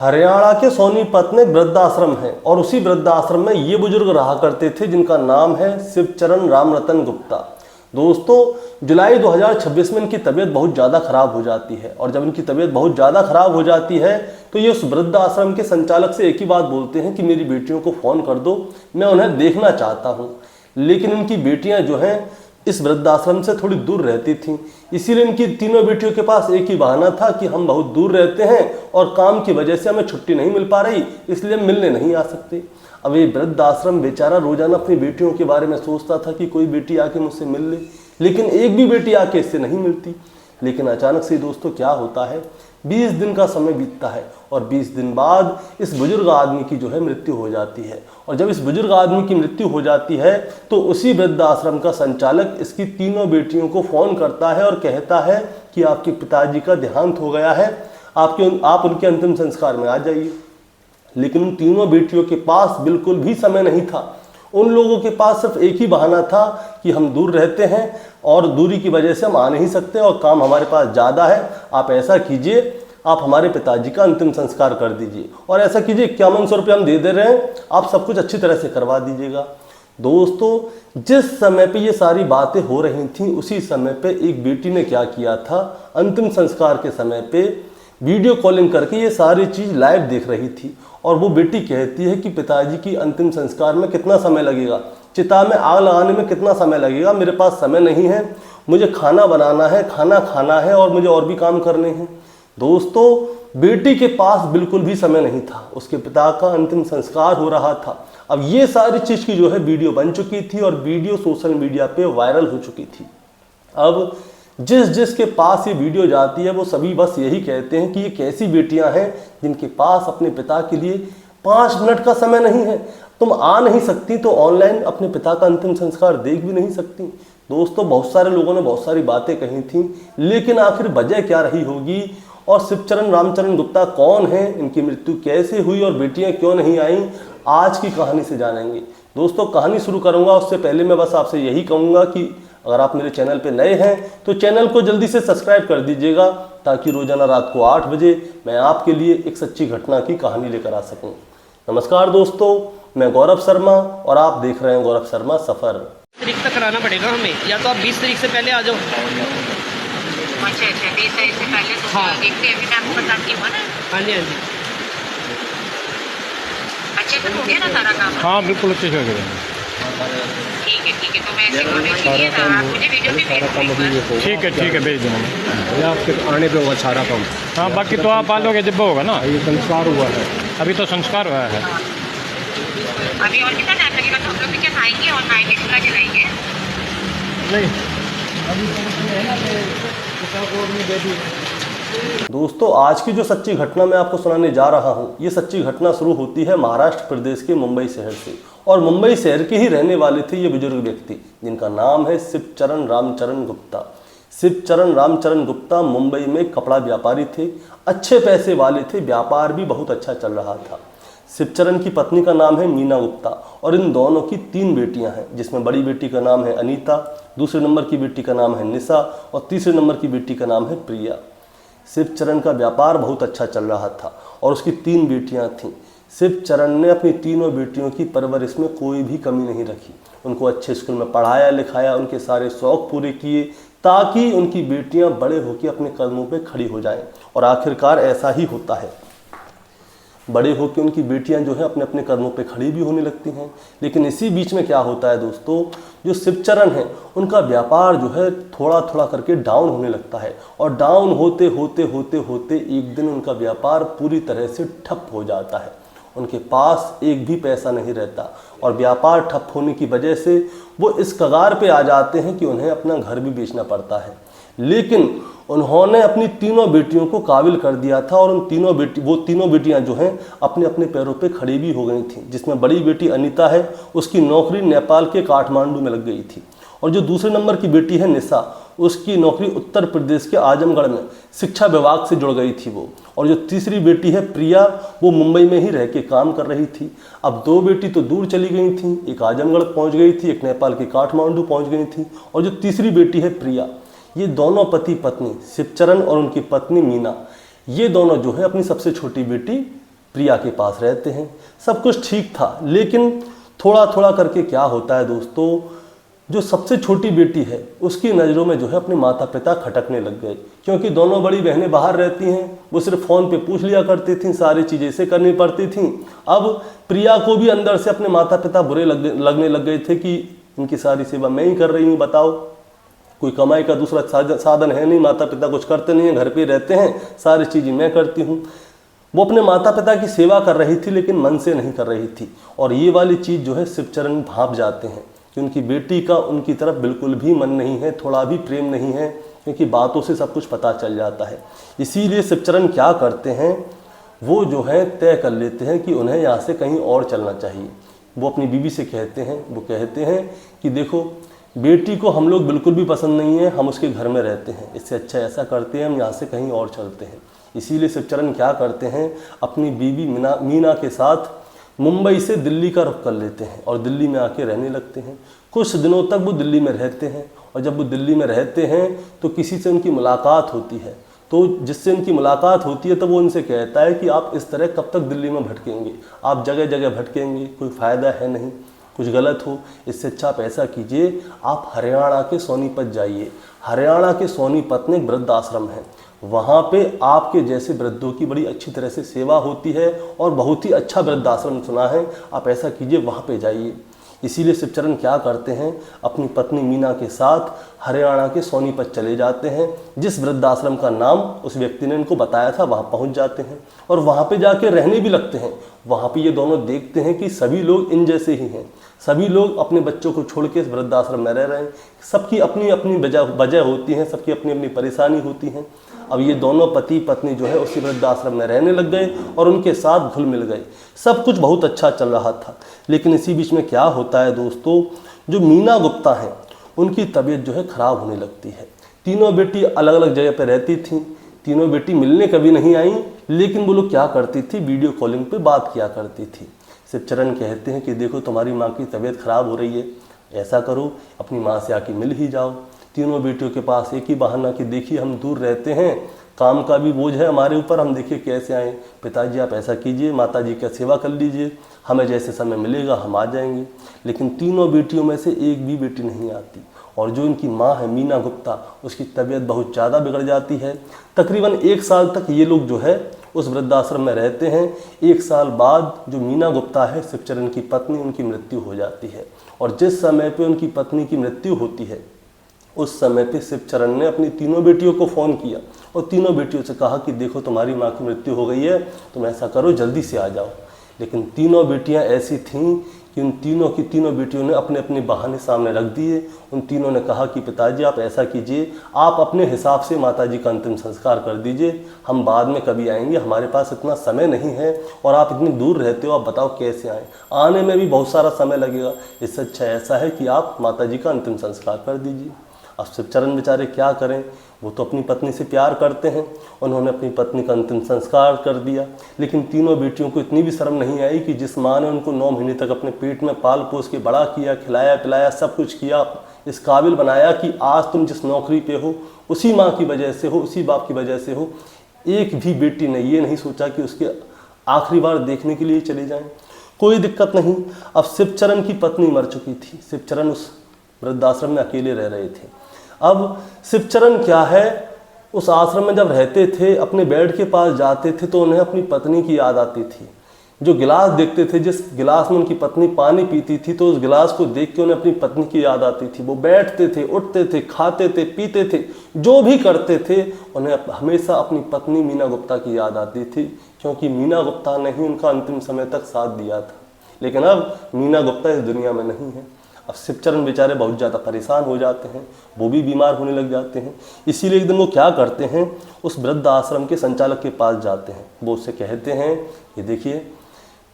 हरियाणा के सोनीपत में वृद्धाश्रम है और उसी वृद्धाश्रम में ये बुजुर्ग रहा करते थे जिनका नाम है शिवचरण रामरतन गुप्ता। दोस्तों, जुलाई 2026 में इनकी तबीयत बहुत ज़्यादा खराब हो जाती है और जब इनकी तबीयत बहुत ज़्यादा खराब हो जाती है तो ये उस वृद्धाश्रम के संचालक से एक ही बात बोलते हैं कि मेरी बेटियों को फ़ोन कर दो, मैं उन्हें देखना चाहता हूँ। लेकिन इनकी बेटियाँ जो हैं इस वृद्धाश्रम से थोड़ी दूर रहती थीं, इसीलिए इनकी तीनों बेटियों के पास एक ही बहाना था कि हम बहुत दूर रहते हैं और काम की वजह से हमें छुट्टी नहीं मिल पा रही, इसलिए मिलने नहीं आ सकते। अब ये वृद्धाश्रम बेचारा रोजाना अपनी बेटियों के बारे में सोचता था कि कोई बेटी आके मुझसे मिल ले, लेकिन एक भी बेटी आके इससे नहीं मिलती। लेकिन अचानक से दोस्तों क्या होता है, 20 दिन का समय बीतता है और 20 दिन बाद इस बुजुर्ग आदमी की जो है मृत्यु हो जाती है। और जब इस बुजुर्ग आदमी की मृत्यु हो जाती है तो उसी वृद्धाश्रम का संचालक इसकी तीनों बेटियों को फ़ोन करता है और कहता है कि आपके पिताजी का देहांत हो गया है, आप उनके अंतिम संस्कार में आ जाइए। लेकिन उन तीनों बेटियों के पास बिल्कुल भी समय नहीं था। उन लोगों के पास सिर्फ एक ही बहाना था कि हम दूर रहते हैं और दूरी की वजह से हम आ नहीं सकते और काम हमारे पास ज़्यादा है। आप ऐसा कीजिए, आप हमारे पिताजी का अंतिम संस्कार कर दीजिए और ऐसा कीजिए 5100 रुपये हम दे रहे हैं, आप सब कुछ अच्छी तरह से करवा दीजिएगा। दोस्तों, जिस समय पे ये सारी बातें हो रही थी उसी समय पे एक बेटी ने क्या किया था, अंतिम संस्कार के समय पे वीडियो कॉलिंग करके ये सारी चीज़ लाइव देख रही थी। और वो बेटी कहती है कि पिताजी की अंतिम संस्कार में कितना समय लगेगा, चिता में आग लगाने में कितना समय लगेगा, मेरे पास समय नहीं है, मुझे खाना बनाना है, खाना खाना है और मुझे और भी काम करने हैं। दोस्तों, बेटी के पास बिल्कुल भी समय नहीं था, उसके पिता का अंतिम संस्कार हो रहा था। अब ये सारी चीज़ की जो है वीडियो बन चुकी थी और वीडियो सोशल मीडिया पे वायरल हो चुकी थी। अब जिसके पास ये वीडियो जाती है वो सभी बस यही कहते हैं कि ये कैसी बेटियां हैं जिनके पास अपने पिता के लिए 5 मिनट का समय नहीं है। तुम आ नहीं सकती तो ऑनलाइन अपने पिता का अंतिम संस्कार देख भी नहीं सकती। दोस्तों, बहुत सारे लोगों ने बहुत सारी बातें कही थी, लेकिन आखिर वजह क्या रही होगी और शिवचरण रामचरण गुप्ता कौन है, इनकी मृत्यु कैसे हुई और बेटियां क्यों नहीं आई, आज की कहानी से जानेंगे। दोस्तों, कहानी शुरू करूंगा उससे पहले मैं बस आपसे यही कहूँगा कि अगर आप मेरे चैनल पे नए हैं तो चैनल को जल्दी से सब्सक्राइब कर दीजिएगा ताकि रोजाना रात को 8 बजे मैं आपके लिए एक सच्ची घटना की कहानी लेकर आ सकूं। नमस्कार दोस्तों, मैं गौरव शर्मा और आप देख रहे हैं गौरव शर्मा सफ़र। तारीख तक कराना पड़ेगा हमें, या तो आप 20 तारीख से पहले आ जाओ। अच्छा 20 तारीख से पहले तो हाँ। देखते हैं, अभी मैं आपको बताती हूँ ना। हाँ जी, हाँ जी। अच्छे से हो गया ना सारा काम? हाँ बिल्कुल अच्छे से हो गया। ठीक है, तो मैं ऐसे बोल रही थी ना, आप मुझे वीडियो भी भेज दीजिए। ठीक है भेज दूँगा। ये आपके आने पे होगा सारा काम। हाँ बाकी तो आप आ लोगे जब होगा ना। ये संस्कार हुआ है, अभी तो संस्कार हुआ है। अभी और कितना टाइम लगेगा? तो हम लोग भी क्या खाएंगे और नाइट एक्स्ट्रा चलाएंगे? नहीं दोस्तों, आज की जो सच्ची घटना मैं आपको सुनाने जा रहा हूँ, ये सच्ची घटना शुरू होती है महाराष्ट्र प्रदेश के मुंबई शहर से। और मुंबई शहर के ही रहने वाले थे ये बुजुर्ग व्यक्ति जिनका नाम है शिवचरण रामचरण गुप्ता। शिवचरण रामचरण गुप्ता मुंबई में कपड़ा व्यापारी थे, अच्छे पैसे वाले थे, व्यापार भी बहुत अच्छा चल रहा था। शिवचरण की पत्नी का नाम है मीना गुप्ता और इन दोनों की 3 बेटियां हैं, जिसमें बड़ी बेटी का नाम है अनीता, दूसरे नंबर की बेटी का नाम है निशा और तीसरे नंबर की बेटी का नाम है प्रिया। शिवचरण का व्यापार बहुत अच्छा चल रहा था और उसकी 3 बेटियां थीं। शिवचरण ने अपनी तीनों बेटियों की परवरिश में कोई भी कमी नहीं रखी, उनको अच्छे स्कूल में पढ़ाया लिखाया, उनके सारे शौक पूरे किए ताकि उनकी बेटियां बड़े होकर अपने कदमों पे खड़ी हो जाएं। और आखिरकार ऐसा ही होता है, बड़े होकर उनकी बेटियां जो है अपने अपने कदमों पे खड़ी भी होने लगती हैं। लेकिन इसी बीच में क्या होता है दोस्तों, जो शिवचरण है उनका व्यापार जो है थोड़ा थोड़ा करके डाउन होने लगता है और डाउन होते होते होते होते एक दिन उनका व्यापार पूरी तरह से ठप हो जाता है। उनके पास एक भी पैसा नहीं रहता और व्यापार ठप होने की वजह से वो इस कगार पे आ जाते हैं कि उन्हें अपना घर भी बेचना पड़ता है। लेकिन उन्होंने अपनी तीनों बेटियों को काबिल कर दिया था और वो तीनों बेटियां जो हैं अपने अपने पैरों पे खड़ी भी हो गई थीं, जिसमें बड़ी बेटी अनीता है, उसकी नौकरी नेपाल के काठमांडू में लग गई थी। और जो दूसरे नंबर की बेटी है निशा, उसकी नौकरी उत्तर प्रदेश के आजमगढ़ में शिक्षा विभाग से जुड़ गई थी वो। और जो तीसरी बेटी है प्रिया, वो मुंबई में ही रह के काम कर रही थी। अब 2 बेटी तो दूर चली गई थी, एक आजमगढ़ पहुंच गई थी, एक नेपाल के काठमांडू पहुंच गई थी। और जो तीसरी बेटी है प्रिया, ये दोनों पति पत्नी शिवचरण और उनकी पत्नी मीना, ये दोनों जो है अपनी सबसे छोटी बेटी प्रिया के पास रहते हैं। सब कुछ ठीक था, लेकिन थोड़ा थोड़ा करके क्या होता है दोस्तों, जो सबसे छोटी बेटी है उसकी नज़रों में जो है अपने माता पिता खटकने लग गए, क्योंकि दोनों बड़ी बहनें बाहर रहती हैं। वो सिर्फ फ़ोन पे पूछ लिया करती थी, सारी चीज़ें इसे करनी पड़ती थी। अब प्रिया को भी अंदर से अपने माता पिता बुरे लगने लग गए थे कि इनकी सारी सेवा मैं ही कर रही हूँ। बताओ, कोई कमाई का दूसरा साधन है नहीं, माता पिता कुछ करते नहीं हैं, घर पे रहते हैं, सारी चीज़ें मैं करती हूँ। वो अपने माता पिता की सेवा कर रही थी, लेकिन मन से नहीं कर रही थी। और ये वाली चीज़ जो है शिवचरण भांप जाते हैं कि उनकी बेटी का उनकी तरफ बिल्कुल भी मन नहीं है, थोड़ा भी प्रेम नहीं है, क्योंकि बातों से सब कुछ पता चल जाता है। इसीलिए शिवचरण क्या करते हैं, वो जो है तय कर लेते हैं कि उन्हें यहाँ से कहीं और चलना चाहिए। वो अपनी बीवी से कहते हैं, वो कहते हैं कि देखो, बेटी को हम लोग बिल्कुल भी पसंद नहीं है, हम उसके घर में रहते हैं, इससे अच्छा ऐसा करते हैं हम यहाँ से कहीं और चलते हैं। इसीलिए शिवचरण क्या करते हैं, अपनी बीवी मीना के साथ मुंबई से दिल्ली का रुख कर लेते हैं और दिल्ली में आके रहने लगते हैं। कुछ दिनों तक वो दिल्ली में रहते हैं, और जब वो दिल्ली में रहते हैं तो किसी से उनकी मुलाकात होती है। तो जिससे उनकी मुलाकात होती है तो वो उनसे कहता है कि आप इस तरह कब तक दिल्ली में भटकेंगे, आप जगह जगह भटकेंगे, कोई फ़ायदा है नहीं, कुछ गलत हो, इससे अच्छा आप ऐसा कीजिए, आप हरियाणा के सोनीपत जाइए। हरियाणा के सोनीपत में एक वृद्ध आश्रम है, वहाँ पे आपके जैसे वृद्धों की बड़ी अच्छी तरह से सेवा होती है और बहुत ही अच्छा वृद्धाश्रम सुना है, आप ऐसा कीजिए, वहाँ पे जाइए। इसीलिए शिवचरण क्या करते हैं, अपनी पत्नी मीना के साथ हरियाणा के सोनीपत चले जाते हैं। जिस वृद्धाश्रम का नाम उस व्यक्ति ने इनको बताया था, वहाँ पहुँच जाते हैं और वहाँ पे जाके रहने भी लगते हैं। वहाँ पे ये दोनों देखते हैं कि सभी लोग इन जैसे ही हैं, सभी लोग अपने बच्चों को छोड़ के इस वृद्धाश्रम में रह रहे हैं। सबकी अपनी अपनी वजह होती है, सबकी अपनी अपनी परेशानी होती है। अब ये दोनों पति पत्नी जो है उसी वृद्धाश्रम में रहने लग गए और उनके साथ घुल मिल गए। सब कुछ बहुत अच्छा चल रहा था, लेकिन इसी बीच में क्या होता है दोस्तों, जो मीना गुप्ता हैं उनकी तबीयत जो है ख़राब होने लगती है। तीनों बेटी अलग अलग जगह पर रहती थीं, तीनों बेटी मिलने कभी नहीं आई, लेकिन वो लोग क्या करती थी, वीडियो कॉलिंग पे बात किया करती थी। शिवचरण कहते हैं कि देखो, तुम्हारी माँ की तबीयत ख़राब हो रही है, ऐसा करो अपनी माँ से आके मिल ही जाओ। तीनों बेटियों के पास एक ही बहाना कि देखिए हम दूर रहते हैं, काम का भी बोझ है हमारे ऊपर, हम देखिए कैसे आएँ। पिताजी आप ऐसा कीजिए, माताजी का सेवा कर लीजिए, हमें जैसे समय मिलेगा हम आ जाएंगे। लेकिन तीनों बेटियों में से एक भी बेटी नहीं आती, और जो इनकी माँ है मीना गुप्ता, उसकी तबीयत बहुत ज़्यादा बिगड़ जाती है। तकरीबन 1 साल तक ये लोग जो है उस वृद्धाश्रम में रहते हैं। 1 साल बाद जो मीना गुप्ता है, शिवचरण की पत्नी, उनकी मृत्यु हो जाती है। और जिस समय पे उनकी पत्नी की मृत्यु होती है, उस समय पे शिवचरण ने अपनी तीनों बेटियों को फ़ोन किया और तीनों बेटियों से कहा कि देखो तुम्हारी माँ की मृत्यु हो गई है, तुम ऐसा करो जल्दी से आ जाओ। लेकिन तीनों बेटियां ऐसी थीं कि उन तीनों की तीनों बेटियों ने अपने अपने बहाने सामने रख दिए। उन तीनों ने कहा कि पिताजी आप ऐसा कीजिए, आप अपने हिसाब से माताजी का अंतिम संस्कार कर दीजिए, हम बाद में कभी आएंगे, हमारे पास इतना समय नहीं है और आप इतनी दूर रहते हो, आप बताओ कैसे आएँ, आने में भी बहुत सारा समय लगेगा, इससे अच्छा ऐसा है कि आप माताजी का अंतिम संस्कार कर दीजिए। अब शिवचरण बेचारे क्या करें, वो तो अपनी पत्नी से प्यार करते हैं, उन्होंने अपनी पत्नी का अंतिम संस्कार कर दिया। लेकिन तीनों बेटियों को इतनी भी शर्म नहीं आई कि जिस माँ ने उनको 9 महीने तक अपने पेट में पाल पोस के बड़ा किया, खिलाया पिलाया, सब कुछ किया, इस काबिल बनाया कि आज तुम जिस नौकरी पे हो उसी माँ की वजह से हो, उसी बाप की वजह से हो। एक भी बेटी ने ये नहीं सोचा कि उसके आखिरी बार देखने के लिए चले जाएँ। कोई दिक्कत नहीं। अब शिवचरण की पत्नी मर चुकी थी, शिवचरण उस वृद्धाश्रम में अकेले रह रहे थे। अब शिवचरण क्या है, उस आश्रम में जब रहते थे, अपने बेड के पास जाते थे तो उन्हें अपनी पत्नी की याद आती थी। जो गिलास देखते थे, जिस गिलास में उनकी पत्नी पानी पीती थी, तो उस गिलास को देख के उन्हें अपनी पत्नी की याद आती थी। वो बैठते थे, उठते थे, खाते थे, पीते थे, जो भी करते थे उन्हें हमेशा अपनी पत्नी मीना गुप्ता की याद आती थी, क्योंकि मीना गुप्ता ने ही उनका अंतिम समय तक साथ दिया था। लेकिन अब मीना गुप्ता इस दुनिया में नहीं है। अब शिवचरण बेचारे बहुत ज़्यादा परेशान हो जाते हैं, वो भी बीमार होने लग जाते हैं। इसीलिए एक दिन वो क्या करते हैं, उस वृद्ध आश्रम के संचालक के पास जाते हैं। वो उससे कहते हैं कि देखिए,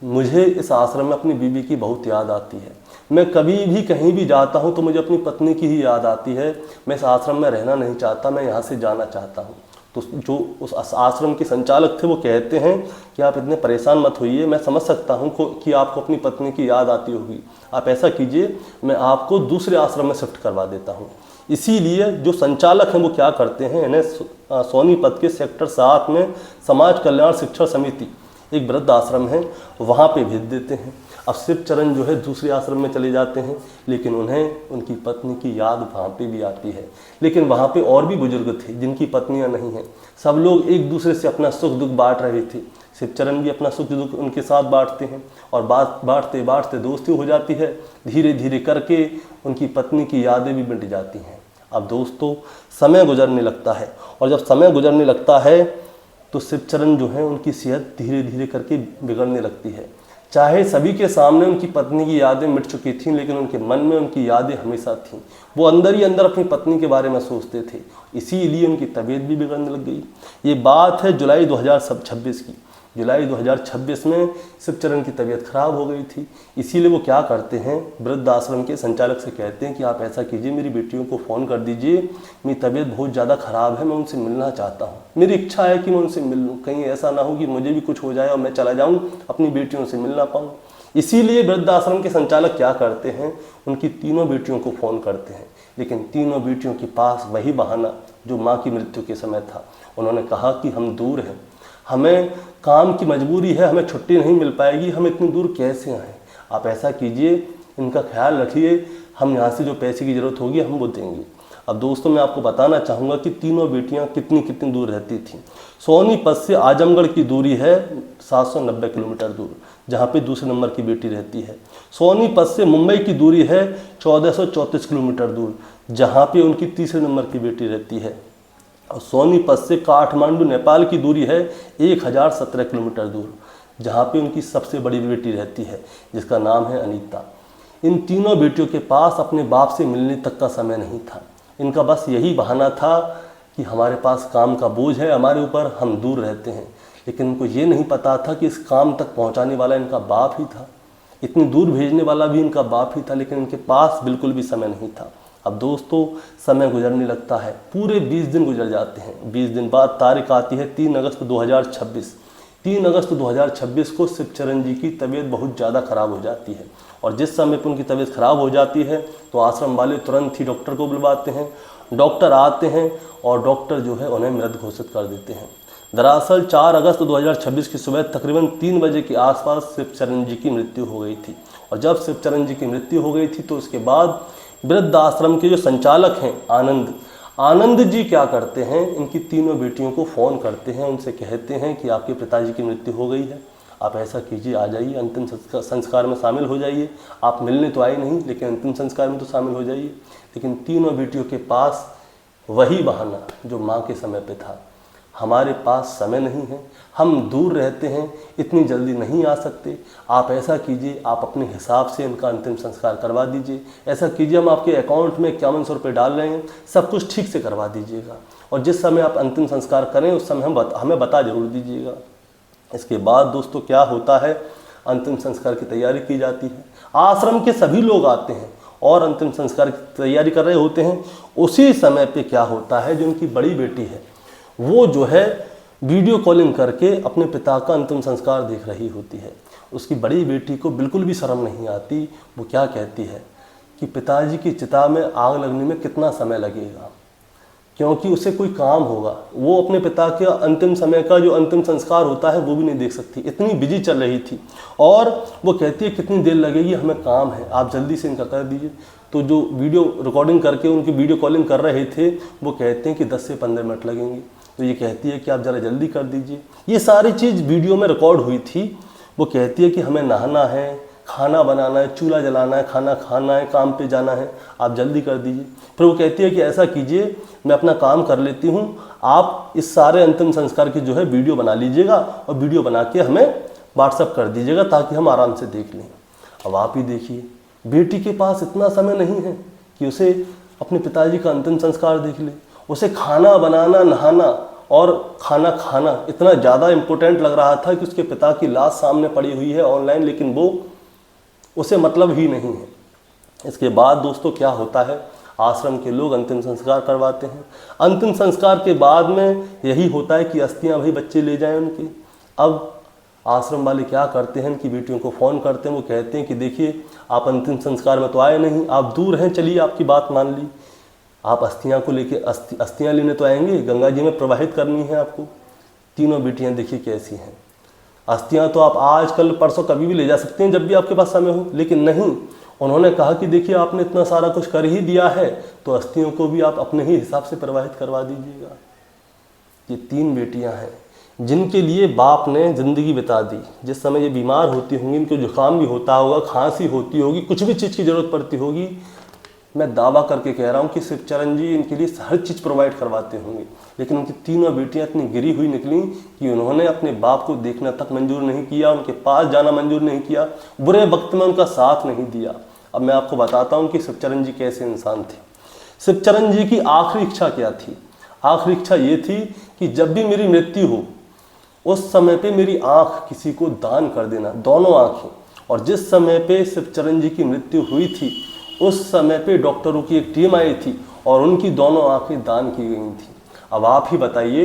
मुझे इस आश्रम में अपनी बीवी की बहुत याद आती है, मैं कभी भी कहीं भी जाता हूँ तो मुझे अपनी पत्नी की ही याद आती है, मैं इस आश्रम में रहना नहीं चाहता, मैं यहाँ से जाना चाहता हूँ। तो जो उस आश्रम के संचालक थे वो कहते हैं कि आप इतने परेशान मत होइए, मैं समझ सकता हूँ कि आपको अपनी पत्नी की याद आती होगी, आप ऐसा कीजिए, मैं आपको दूसरे आश्रम में शिफ्ट करवा देता हूँ। इसीलिए जो संचालक हैं वो क्या करते हैं, इन्हें सोनीपत के सेक्टर 7 में समाज कल्याण शिक्षा समिति, एक वृद्ध आश्रम है, वहाँ पे भेज देते हैं। अब शिवचरण जो है दूसरे आश्रम में चले जाते हैं, लेकिन उन्हें उनकी पत्नी की याद वहाँ पे भी आती है। लेकिन वहाँ पे और भी बुजुर्ग थे जिनकी पत्नियाँ नहीं हैं। सब लोग एक दूसरे से अपना सुख दुख बांट रहे थे। शिवचरण भी अपना सुख दुख उनके साथ बांटते हैं और बांटते बांटते दोस्ती हो जाती है। धीरे धीरे करके उनकी पत्नी की यादें भी मिट जाती हैं। अब दोस्तों समय गुजरने लगता है, और जब समय गुजरने लगता है तो शिवचरण जो है उनकी सेहत धीरे धीरे करके बिगड़ने लगती है। चाहे सभी के सामने उनकी पत्नी की यादें मिट चुकी थीं, लेकिन उनके मन में उनकी यादें हमेशा थीं। वो अंदर ही अंदर अपनी पत्नी के बारे में सोचते थे, इसीलिए उनकी तबीयत भी बिगड़ने लग गई। ये बात है जुलाई 2026 की। जुलाई 2026 में शिवचरण की तबीयत खराब हो गई थी। इसीलिए वो क्या करते हैं, वृद्ध आश्रम के संचालक से कहते हैं कि आप ऐसा कीजिए, मेरी बेटियों को फ़ोन कर दीजिए, मेरी तबीयत बहुत ज़्यादा ख़राब है, मैं उनसे मिलना चाहता हूँ। मेरी इच्छा है कि मैं उनसे मिल लूँ, कहीं ऐसा ना हो कि मुझे भी कुछ हो जाए और मैं चला जाऊँ, अपनी बेटियों से मिल ना पाऊँ। इसीलिए वृद्ध आश्रम के संचालक क्या करते हैं, उनकी तीनों बेटियों को फ़ोन करते हैं। लेकिन तीनों बेटियों के पास वही बहाना जो माँ की मृत्यु के समय था। उन्होंने कहा कि हम दूर हैं, हमें काम की मजबूरी है, हमें छुट्टी नहीं मिल पाएगी, हम इतनी दूर कैसे आएँ। आप ऐसा कीजिए, इनका ख्याल रखिए, हम यहाँ से जो पैसे की ज़रूरत होगी हम वो देंगे। अब दोस्तों मैं आपको बताना चाहूँगा कि तीनों बेटियाँ कितनी दूर रहती थीं। सोनीपत से आजमगढ़ की दूरी है 790 किलोमीटर दूर, जहाँ पे दूसरे नंबर की बेटी रहती है। सोनीपत से मुंबई की दूरी है 1434 किलोमीटर दूर, जहाँ पे उनकी तीसरे नंबर की बेटी रहती है। और सोनीपत से काठमांडू नेपाल की दूरी है 1017 किलोमीटर दूर, जहाँ पे उनकी सबसे बड़ी बेटी रहती है, जिसका नाम है अनीता। इन तीनों बेटियों के पास अपने बाप से मिलने तक का समय नहीं था। इनका बस यही बहाना था कि हमारे पास काम का बोझ है हमारे ऊपर, हम दूर रहते हैं। लेकिन उनको ये नहीं पता था कि इस काम तक पहुँचाने वाला इनका बाप ही था, इतनी दूर भेजने वाला भी इनका बाप ही था, लेकिन इनके पास बिल्कुल भी समय नहीं था। अब दोस्तों समय गुजरने लगता है, पूरे 20 दिन गुजर जाते हैं। 20 दिन बाद तारीख आती है 3 अगस्त 2026। 3 अगस्त 2026 को शिवचरण जी की तबीयत बहुत ज़्यादा ख़राब हो जाती है, और जिस समय पर उनकी तबीयत ख़राब हो जाती है तो आश्रम वाले तुरंत ही डॉक्टर को बुलवाते हैं। डॉक्टर आते हैं और डॉक्टर जो है उन्हें मृत घोषित कर देते हैं। दरअसल 4 अगस्त 2026 की सुबह तकरीबन 3 बजे के आसपास शिवचरण जी की मृत्यु हो गई थी। और जब शिवचरण जी की मृत्यु हो गई थी तो उसके बाद वृद्ध आश्रम के जो संचालक हैं आनंद जी क्या करते हैं, इनकी तीनों बेटियों को फ़ोन करते हैं, उनसे कहते हैं कि आपके पिताजी की मृत्यु हो गई है, आप ऐसा कीजिए, आ जाइए, अंतिम संस्कार में शामिल हो जाइए। आप मिलने तो आए नहीं, लेकिन अंतिम संस्कार में तो शामिल हो जाइए। लेकिन तीनों बेटियों के पास वही बहाना जो माँ के समय पे था, हमारे पास समय नहीं है, हम दूर रहते हैं, इतनी जल्दी नहीं आ सकते। आप ऐसा कीजिए, आप अपने हिसाब से इनका अंतिम संस्कार करवा दीजिए। ऐसा कीजिए, हम आपके अकाउंट में 5100 रुपये डाल रहे हैं, सब कुछ ठीक से करवा दीजिएगा, और जिस समय आप अंतिम संस्कार करें उस समय हमें बता जरूर दीजिएगा। इसके बाद दोस्तों क्या होता है, अंतिम संस्कार की तैयारी की जाती है। आश्रम के सभी लोग आते हैं और अंतिम संस्कार की तैयारी कर रहे होते हैं। उसी समय पे क्या होता है, जो उनकी बड़ी बेटी है वो जो है वीडियो कॉलिंग करके अपने पिता का अंतिम संस्कार देख रही होती है। उसकी बड़ी बेटी को बिल्कुल भी शर्म नहीं आती। वो क्या कहती है कि पिताजी की चिता में आग लगने में कितना समय लगेगा, क्योंकि उसे कोई काम होगा। वो अपने पिता के अंतिम समय का जो अंतिम संस्कार होता है वो भी नहीं देख सकती, इतनी बिजी चल रही थी। और वो कहती है कितनी देर लगेगी, हमें काम है, आप जल्दी से इनका कर दीजिए। तो जो वीडियो रिकॉर्डिंग करके उनकी वीडियो कॉलिंग कर रहे थे वो कहते हैं कि 10 से 15 मिनट लगेंगे। तो ये कहती है कि आप ज़रा जल्दी कर दीजिए। ये सारी चीज़ वीडियो में रिकॉर्ड हुई थी। वो कहती है कि हमें नहाना है, खाना बनाना है, चूल्हा जलाना है, खाना खाना है, काम पे जाना है, आप जल्दी कर दीजिए। फिर वो कहती है कि ऐसा कीजिए, मैं अपना काम कर लेती हूँ, आप इस सारे अंतिम संस्कार की जो है वीडियो बना लीजिएगा और वीडियो बना के हमें व्हाट्सअप कर दीजिएगा ताकि हम आराम से देख लें। अब आप ही देखिए, बेटी के पास इतना समय नहीं है कि उसे अपने पिताजी का अंतिम संस्कार देख ले। उसे खाना बनाना, नहाना और खाना खाना इतना ज़्यादा इम्पोर्टेंट लग रहा था कि उसके पिता की लाश सामने पड़ी हुई है ऑनलाइन, लेकिन वो उसे मतलब ही नहीं है। इसके बाद दोस्तों क्या होता है, आश्रम के लोग अंतिम संस्कार करवाते हैं। अंतिम संस्कार के बाद में यही होता है कि अस्थियां भाई बच्चे ले जाएं उनकी। अब आश्रम वाले क्या करते हैं, इनकी बेटियों को फ़ोन करते हैं। वो कहते हैं कि देखिए आप अंतिम संस्कार में तो आए नहीं, आप दूर हैं, चलिए आपकी बात मान ली, आप अस्थियां को लेके अस्थियां लेने तो आएंगे, गंगा जी में प्रवाहित करनी है आपको। तीनों बेटियां देखिए कैसी हैं। अस्थियां तो आप आज कल परसों कभी भी ले जा सकते हैं जब भी आपके पास समय हो, लेकिन नहीं, उन्होंने कहा कि देखिए आपने इतना सारा कुछ कर ही दिया है तो अस्थियों को भी आप अपने ही हिसाब से प्रवाहित करवा दीजिएगा। ये 3 बेटियां हैं जिनके लिए बाप ने ज़िंदगी बिता दी। जिस समय ये बीमार होती होंगी, इनको जुकाम भी होता होगा, खांसी होती होगी, कुछ भी चीज़ की ज़रूरत पड़ती होगी, मैं दावा करके कह रहा हूँ कि शिवचरण जी इनके लिए हर चीज़ प्रोवाइड करवाते होंगे। लेकिन उनकी तीनों बेटियां इतनी गिरी हुई निकली कि उन्होंने अपने बाप को देखना तक मंजूर नहीं किया, उनके पास जाना मंजूर नहीं किया, बुरे वक्त में उनका साथ नहीं दिया। अब मैं आपको बताता हूँ कि शिवचरण जी कैसे इंसान थे। शिवचरण जी की आखिरी इच्छा क्या थी? आखिरी इच्छा ये थी कि जब भी मेरी मृत्यु हो उस समय पे मेरी आँख किसी को दान कर देना, दोनों आँखें। और जिस समय पे शिवचरण जी की मृत्यु हुई थी उस समय पे डॉक्टरों की एक टीम आई थी और उनकी दोनों आंखें दान की गई थी। अब आप ही बताइए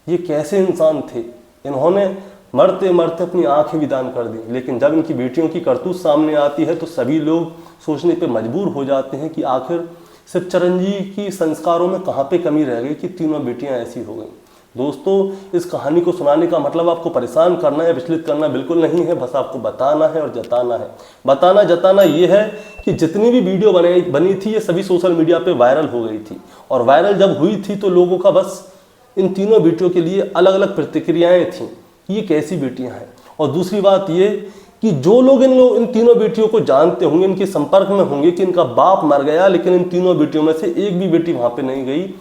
ये कैसे इंसान थे? इन्होंने मरते मरते अपनी आंखें भी दान कर दी, लेकिन जब इनकी बेटियों की करतूत सामने आती है तो सभी लोग सोचने पे मजबूर हो जाते हैं कि आखिर शिवचरण जी की संस्कारों में कहाँ पे कमी रह गई कि तीनों बेटियाँ ऐसी हो गई। दोस्तों, इस कहानी को सुनाने का मतलब आपको परेशान करना या विचलित करना बिल्कुल नहीं है, बस आपको बताना है और जताना है। बताना जताना ये है कि जितनी भी वीडियो बनी थी ये सभी सोशल मीडिया पे वायरल हो गई थी, और वायरल जब हुई थी तो लोगों का बस इन तीनों बेटियों के लिए अलग अलग प्रतिक्रियाएँ थीं कि ये कैसी बेटियाँ हैं। और दूसरी बात ये कि जो लोग इन तीनों बेटियों को जानते होंगे, इनके संपर्क में होंगे कि इनका बाप मर गया लेकिन इन तीनों बेटियों में से एक भी बेटी वहाँ पर नहीं गई,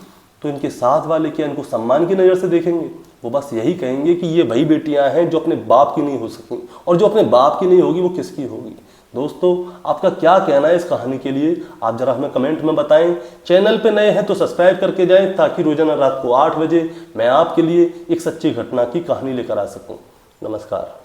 तो इनके साथ वाले क्या इनको सम्मान की नज़र से देखेंगे? वो बस यही कहेंगे कि ये वही बेटियां हैं जो अपने बाप की नहीं हो सकी, और जो अपने बाप की नहीं होगी वो किसकी होगी? दोस्तों, आपका क्या कहना है इस कहानी के लिए? आप जरा हमें कमेंट में बताएं। चैनल पे नए हैं तो सब्सक्राइब करके जाएं ताकि रोजाना रात को 8 बजे मैं आपके लिए एक सच्ची घटना की कहानी लेकर आ सकूं। नमस्कार।